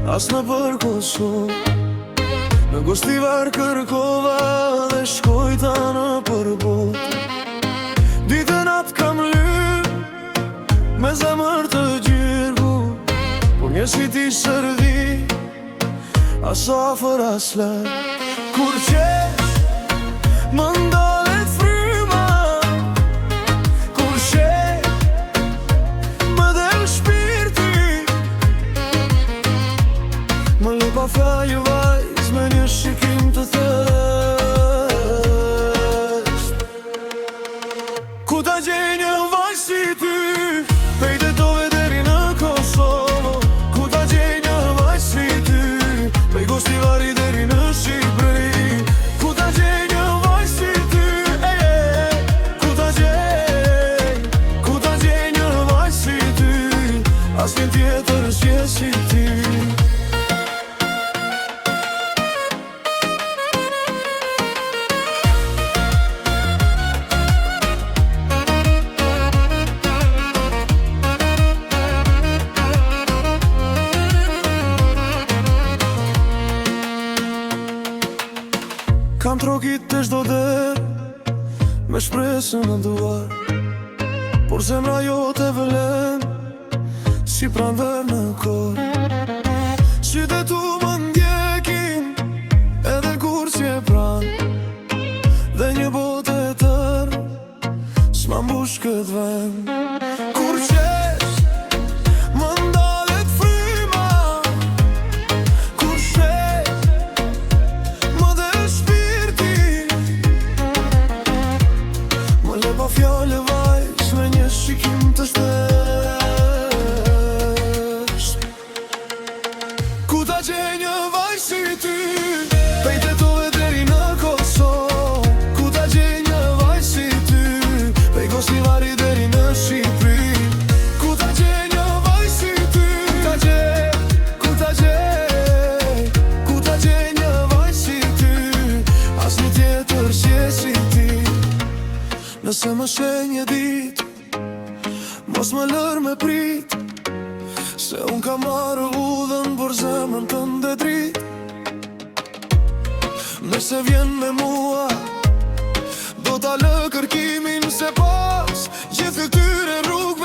as në për Kosovë. Në Gostivar kërkova dhe shkojta në përbot. Ditën atë kam lyp me zemër të gjirgu, por një si ti sërdi as afër as larg. Kur qesh më ndodhet fryma, kur qesh më del shpirti, më lë pa fjallë vajz me një shikim të thjesht. Ku ta gjej një vajz si ty, pejtetove deri në Kosovo. Ku ta gjej një vajz si ty, pej Gostivari deri në Shqipëri. Ku ta gjej një vajz si ty, ku ta gjej një vajz si ty, asnjë tjetër s'je si ti. Kam trokit të shdo der, me shpresën në duar, por zemra jo të vëlen, si pranver në kor. Sytë tu më ndjekin, edhe kur si e pran, dhe një botë e tërë, s'ma mbush këtë vend. Kur qesh më ndodhet fryma, kur qesh më del shpirti, më le pa fjallë vajz me një shikim të shtesht. Ku ta gjej një vajz si ty, pejtetove deri në Kosovë. Ku ta gjej një vajz si ty, pej Gostivari deri në Shqipëri. Ku ta gjej një vajz si ty, ku ta gjej një vajz si ty, asnjë tjetër s'je si ti. Nëse më shenj një dit, mos më lër me prit, se unë kam marrë udhën për zemrën tënde drit. Nëse vjen me mua, do ta lë kërkimin, se pas gjithë këtyre rrugë